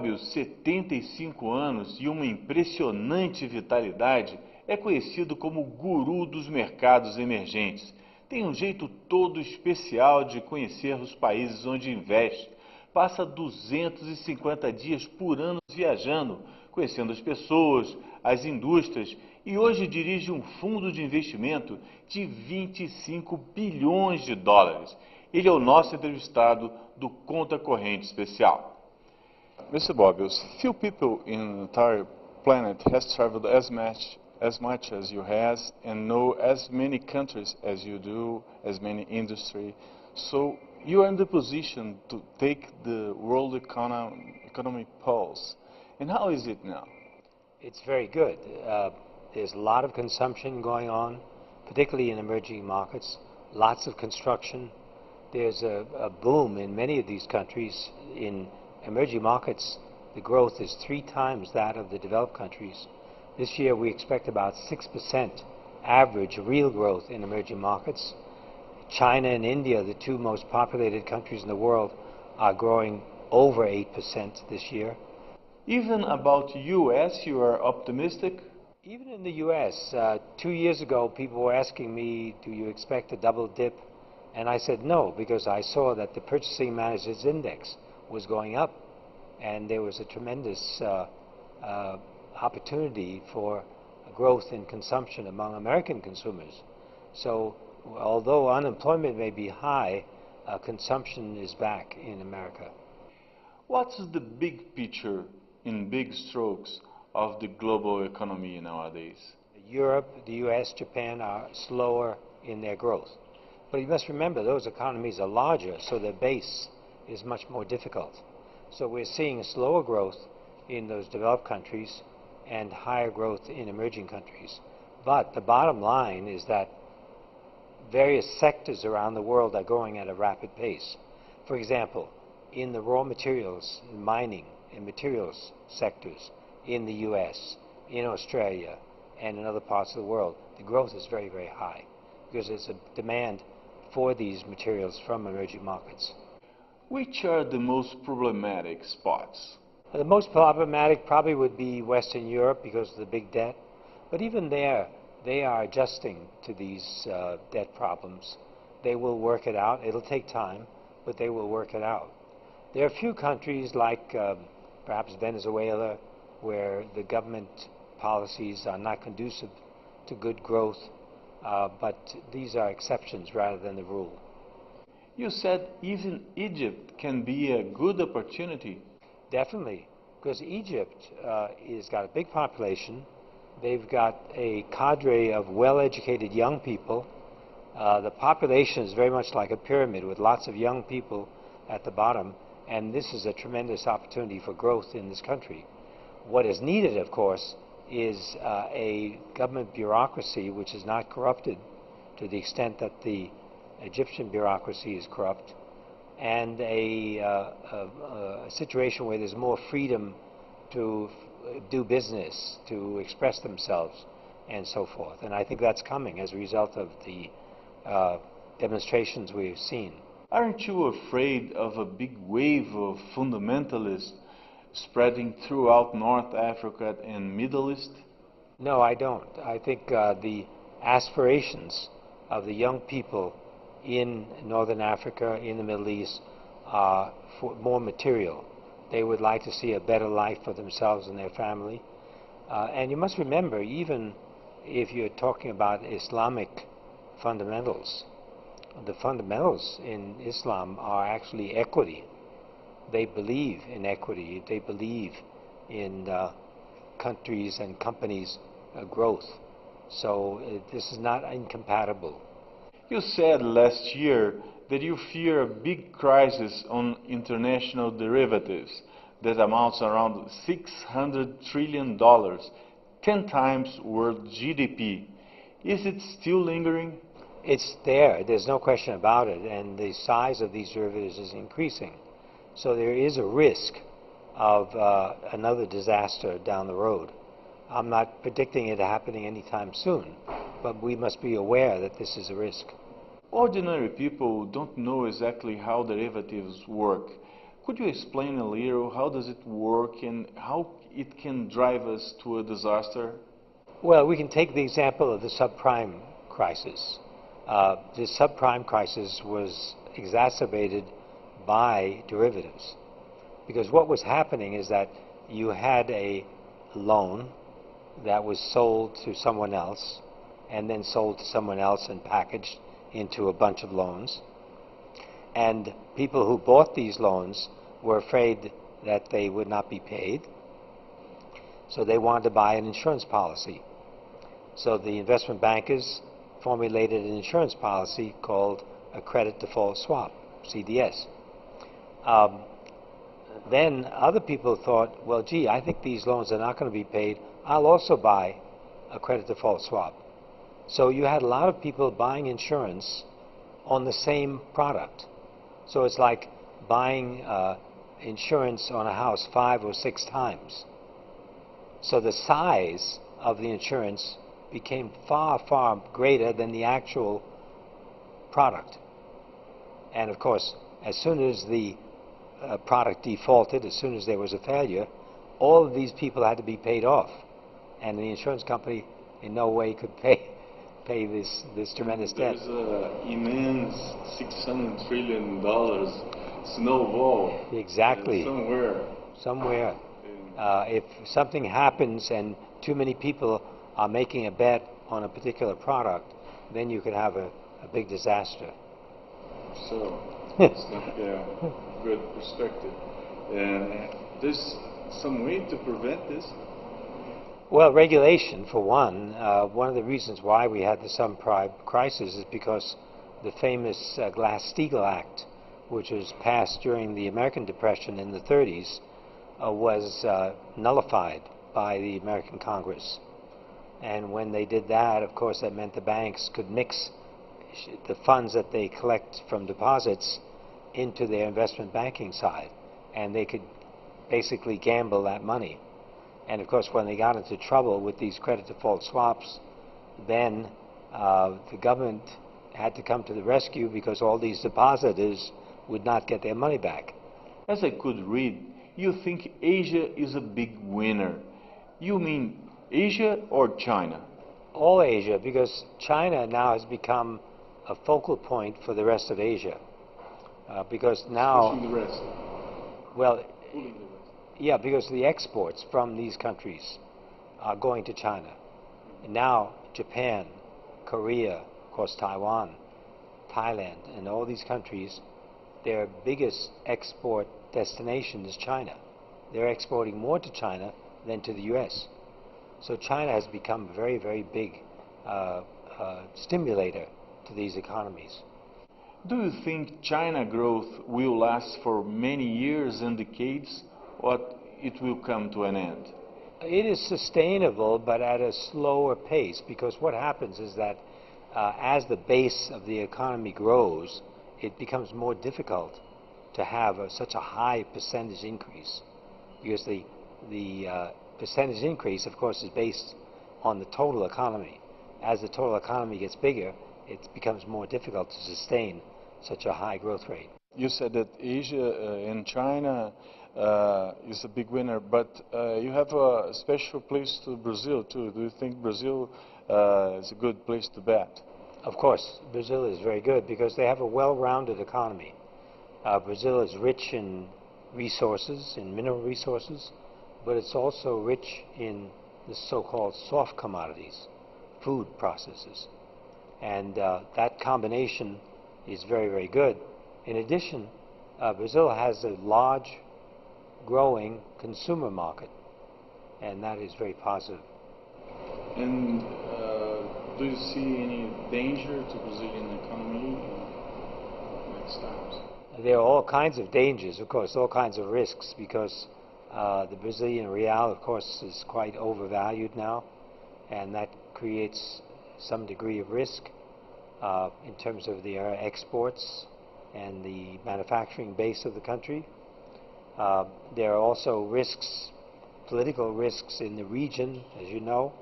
Mobius, 75 anos e uma impressionante vitalidade, é conhecido como o guru dos mercados emergentes. Tem um jeito todo especial de conhecer os países onde investe. Passa 250 dias por ano viajando, conhecendo as pessoas, as indústrias, e hoje dirige um fundo de investimento de 25 bilhões de dólares. Ele é o nosso entrevistado do Conta Corrente Especial. Mr. Mobius, few people in the entire planet has traveled as much as you has and know as many countries as you do, as many industry. So you are in the position to take the world economic pulse. And how is it now? It's very good. There's a lot of consumption going on, particularly in emerging markets, lots of construction. There's a boom in many of these countries. In emerging markets, the growth is 3 times that of the developed countries. This year we expect about 6% average real growth in emerging markets. China and India, the 2 most populated countries in the world, are growing over 8% this year. Even about US, you are optimistic? Even in the US, 2 years ago people were asking me, do you expect a double dip? And I said no, because I saw that the Purchasing Managers Index was going up, and there was a tremendous opportunity for growth in consumption among American consumers. So although unemployment may be high, consumption is back in America. What's the big picture, in big strokes, of the global economy nowadays? Europe, the US, Japan are slower in their growth. But you must remember, those economies are larger, so their base is much more difficult. So we're seeing slower growth in those developed countries and higher growth in emerging countries. But the bottom line is that various sectors around the world are growing at a rapid pace. For example, in the raw materials, mining and materials sectors in the US, in Australia, and in other parts of the world, the growth is very, very high because there's a demand for these materials from emerging markets. Which are the most problematic spots? The most problematic probably would be Western Europe because of the big debt. But even there, they are adjusting to these debt problems. They will work it out. It'll take time, but they will work it out. There are a few countries like perhaps Venezuela, where the government policies are not conducive to good growth, but these are exceptions rather than the rule. You said even Egypt can be a good opportunity. Definitely, because Egypt has got a big population. They've got a cadre of well-educated young people. The population is very much like a pyramid with lots of young people at the bottom, and this is a tremendous opportunity for growth in this country. What is needed, of course, is a government bureaucracy which is not corrupted to the extent that the Egyptian bureaucracy is corrupt, and a situation where there's more freedom to do business, to express themselves, and so forth. And I think that's coming as a result of the demonstrations we've seen. Aren't you afraid of a big wave of fundamentalists spreading throughout North Africa and Middle East? No, I don't. I think the aspirations of the young people in Northern Africa, in the Middle East, are for more material. They would like to see a better life for themselves and their family. And you must remember, even if you're talking about Islamic fundamentals, the fundamentals in Islam are actually equity. They believe in equity. They believe in countries and companies' growth. So this is not incompatible. You said last year that you fear a big crisis on international derivatives that amounts around $600 trillion, 10 times world GDP. Is it still lingering? It's there. There's no question about it. And the size of these derivatives is increasing. So there is a risk of another disaster down the road. I'm not predicting it happening anytime soon, but we must be aware that this is a risk. Ordinary people don't know exactly how derivatives work. Could you explain a little how does it work and how it can drive us to a disaster? Well, we can take the example of the subprime crisis. The subprime crisis was exacerbated by derivatives, because what was happening is that you had a loan that was sold to someone else and then sold to someone else and packaged into a bunch of loans. And people who bought these loans were afraid that they would not be paid, so they wanted to buy an insurance policy. So the investment bankers formulated an insurance policy called a credit default swap, CDS. Then other people thought, well, gee, I think these loans are not going to be paid. I'll also buy a credit default swap. So you had a lot of people buying insurance on the same product. So it's like buying insurance on a house 5 or 6 times. So the size of the insurance became far, far greater than the actual product. And of course, as soon as the product defaulted, as soon as there was a failure, all of these people had to be paid off. And the insurance company in no way could pay this tremendous debt. There's an immense $600 trillion snowball. Exactly. Somewhere. If something happens and too many people are making a bet on a particular product, then you could have a big disaster. So, it's like a good perspective. And there's some way to prevent this? Well, regulation, for one. One of the reasons why we had the subprime crisis is because the famous Glass-Steagall Act, which was passed during the American Depression in the 30s, was nullified by the American Congress. And when they did that, of course, that meant the banks could mix the funds that they collect from deposits into their investment banking side, and they could basically gamble that money. And of course, when they got into trouble with these credit default swaps, then the government had to come to the rescue, because all these depositors would not get their money back. As I could read, you think Asia is a big winner. You mean Asia or China? All Asia, because China now has become a focal point for the rest of Asia. Because now... Pushing the rest. Well, yeah, because the exports from these countries are going to China. And now Japan, Korea, of course Taiwan, Thailand, and all these countries, their biggest export destination is China. They're exporting more to China than to the US. So China has become a very, very big stimulator to these economies. Do you think China growth will last for many years and decades, or it will come to an end? It is sustainable, but at a slower pace, because what happens is that as the base of the economy grows, it becomes more difficult to have such a high percentage increase, because the percentage increase, of course, is based on the total economy. As the total economy gets bigger, it becomes more difficult to sustain such a high growth rate. You said that Asia and China is a big winner, but you have a special place to Brazil too. Do you think Brazil is a good place to bet? Of course, Brazil is very good because they have a well-rounded economy. Brazil is rich in resources, in mineral resources, but it's also rich in the so-called soft commodities, food processes. And that combination is very, very good. In addition, Brazil has a large, growing consumer market, and that is very positive. And do you see any danger to Brazilian economy in next times? There are all kinds of dangers, of course, all kinds of risks, because the Brazilian real, of course, is quite overvalued now, and that creates some degree of risk in terms of their exports and the manufacturing base of the country. There are also risks, political risks in the region, as you know.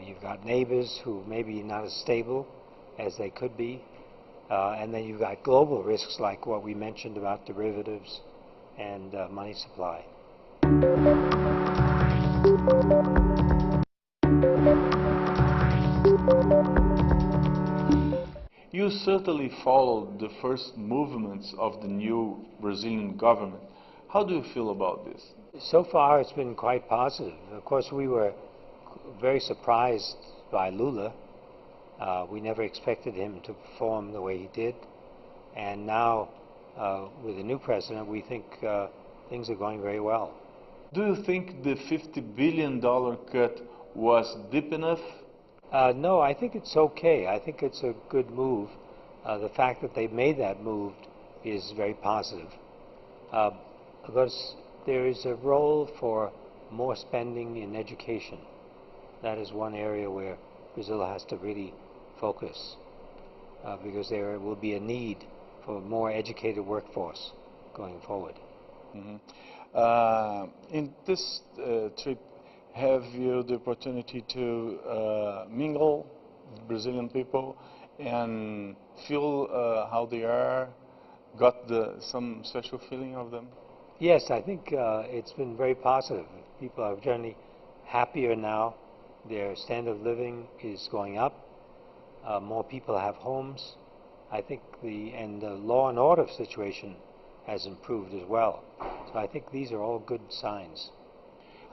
You've got neighbors who may be not as stable as they could be. And then you've got global risks like what we mentioned about derivatives and money supply. You certainly followed the first movements of the new Brazilian government. How do you feel about this? So far it's been quite positive. Of course we were very surprised by Lula. We never expected him to perform the way he did. And now with the new president we think things are going very well. Do you think the $50 billion cut was deep enough? No, I think it's okay. I think it's a good move. The fact that they made that move is very positive. Because there is a role for more spending in education. That is one area where Brazil has to really focus, because there will be a need for a more educated workforce going forward. In this trip, have you the opportunity to mingle with Brazilian people and feel how they are, got some special feeling of them? Yes, I think it's been very positive. People are generally happier now. Their standard of living is going up. More people have homes. I think the law and order situation has improved as well. So I think these are all good signs.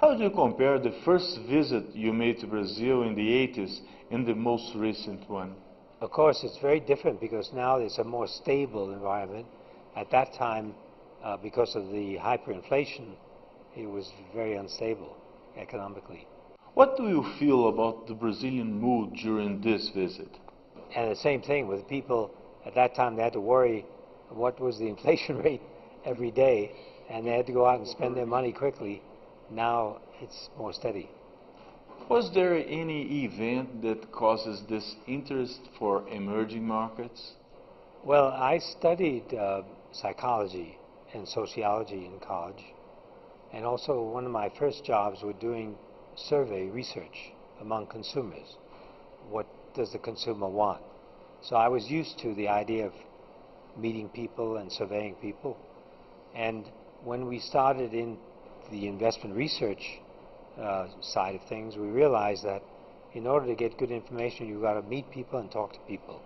How do you compare the first visit you made to Brazil in the 80s and the most recent one? Of course, it's very different because now it's a more stable environment. At that time, because of the hyperinflation, it was very unstable economically. What do you feel about the Brazilian mood during this visit? And the same thing with people. At that time, they had to worry what was the inflation rate every day, and they had to go out and spend their money quickly. Now it's more steady. Was there any event that causes this interest for emerging markets? Well, I studied psychology and sociology in college, and also one of my first jobs was doing survey research among consumers. What does the consumer want? So I was used to the idea of meeting people and surveying people. And when we started in the investment research side of things, we realized that in order to get good information, you've got to meet people and talk to people.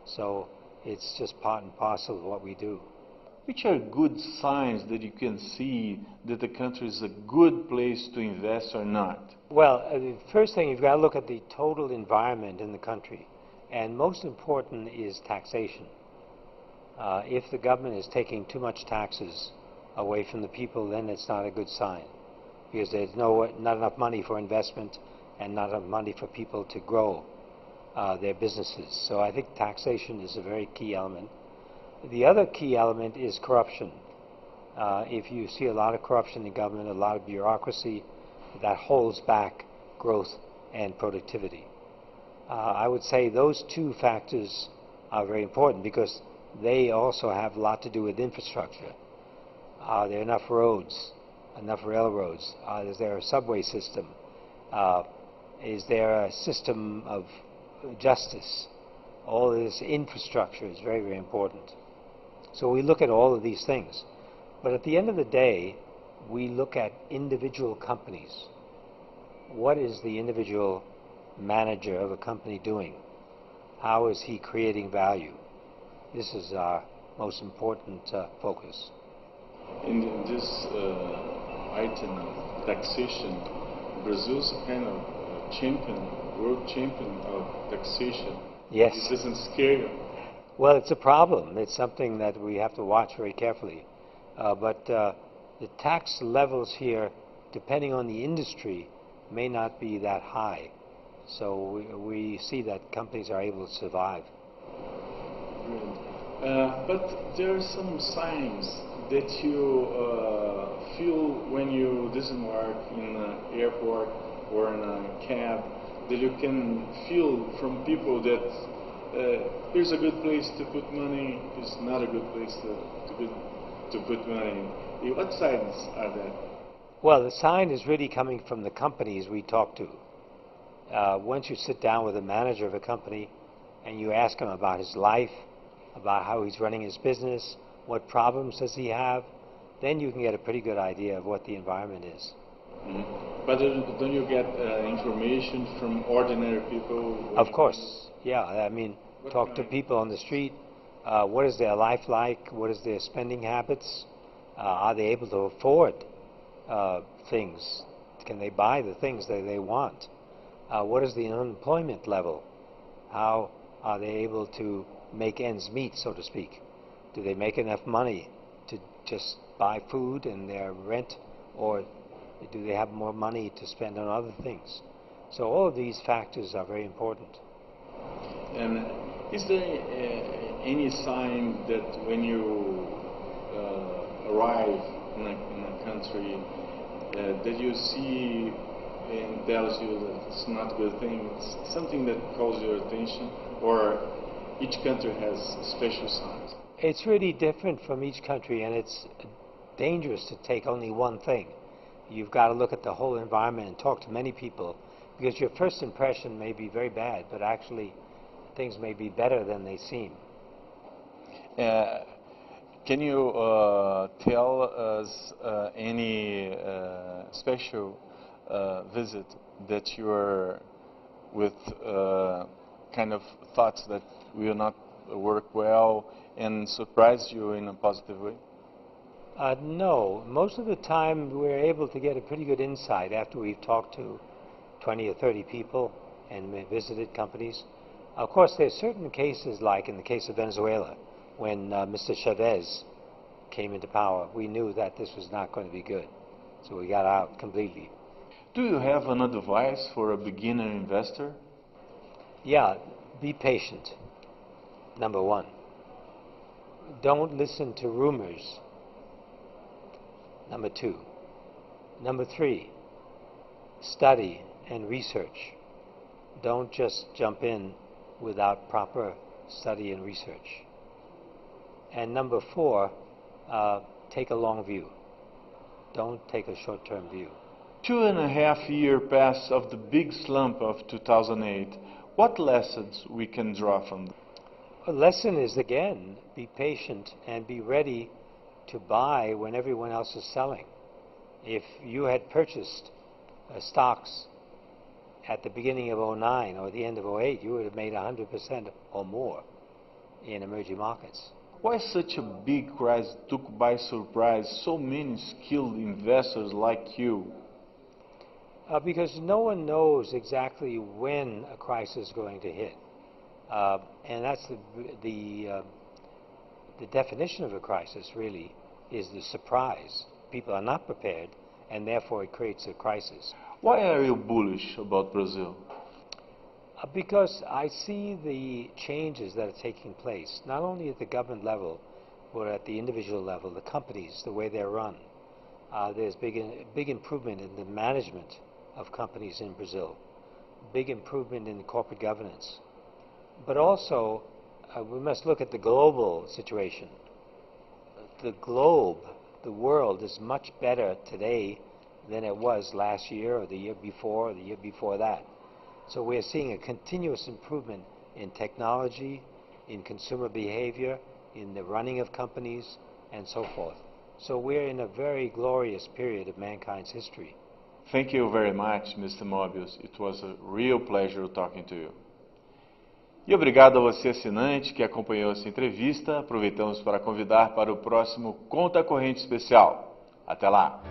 So it's just part and parcel of what we do. Which are good signs that you can see that the country is a good place to invest or not? Well, the first thing, you've got to look at the total environment in the country. And most important is taxation. If the government is taking too much taxes away from the people, then it's not a good sign, because there's not enough money for investment and not enough money for people to grow their businesses. So I think taxation is a very key element. The other key element is corruption. If you see a lot of corruption in government, a lot of bureaucracy, that holds back growth and productivity. I would say those two factors are very important because they also have a lot to do with infrastructure. Are there enough roads, enough railroads? Is there a subway system? Is there a system of justice? All this infrastructure is very, very important. So we look at all of these things. But at the end of the day, we look at individual companies. What is the individual manager of a company doing? How is he creating value? This is our most important focus. In this item, taxation, Brazil's a kind of world champion of taxation. Yes. It doesn't scare you? Well, it's a problem. It's something that we have to watch very carefully. But the tax levels here, depending on the industry, may not be that high. So we see that companies are able to survive. But there are some signs that you feel when you disembark in an airport or in a cab, that you can feel from people that here's a good place to put money, it's not a good place to put money. What signs are there? Well, the sign is really coming from the companies we talk to. Once you sit down with a manager of a company and you ask him about his life, about how he's running his business, what problems does he have, then you can get a pretty good idea of what the environment is. Mm-hmm. But don't you get information from ordinary people? Of course, yeah. I mean, talk to people on the street. What is their life like? What is their spending habits? Are they able to afford things? Can they buy the things that they want? What is the unemployment level? How are they able to make ends meet, so to speak? Do they make enough money to just buy food and their rent, or do they have more money to spend on other things? So all of these factors are very important. And is there any sign that when you arrive in a country that you see and tells you that it's not a good thing, it's something that calls your attention, or each country has special signs? It's really different from each country, and it's dangerous to take only one thing. You've got to look at the whole environment and talk to many people, because your first impression may be very bad, but actually things may be better than they seem. Can you tell us any special visit that you are with kind of thoughts that will not work well and surprise you in a positive way? No. Most of the time we're able to get a pretty good insight after we've talked to 20 or 30 people and we visited companies. Of course, there are certain cases, like in the case of Venezuela, when Mr. Chavez came into power, we knew that this was not going to be good. So we got out completely. Do you have an advice for a beginner investor? Yeah, be patient, number one. Don't listen to rumors, number two. Number three, study and research. Don't just jump in without proper study and research. And number four, take a long view. Don't take a short-term view. 2.5 years past of the big slump of 2008. What lessons we can draw from them? A lesson is, again, be patient and be ready to buy when everyone else is selling. If you had purchased stocks at the beginning of 2009 or the end of 2008, you would have made 100% or more in emerging markets. Why such a big crisis took by surprise so many skilled investors like you? Because no one knows exactly when a crisis is going to hit. And that's the definition of a crisis, really, is the surprise. People are not prepared, and therefore it creates a crisis. Why are you bullish about Brazil? Because I see the changes that are taking place, not only at the government level, but at the individual level, the companies, the way they're run. There's big improvement in the management of companies in Brazil, big improvement in corporate governance. But also, we must look at the global situation. The globe, the world, is much better today than it was last year or the year before or the year before that. So we're seeing a continuous improvement in technology, in consumer behavior, in the running of companies, and so forth. So we're in a very glorious period of mankind's history. Thank you very much, Mr. Mobius. It was a real pleasure talking to you. E obrigado a você, assinante, que acompanhou essa entrevista. Aproveitamos para convidar para o próximo Conta Corrente Especial. Até lá!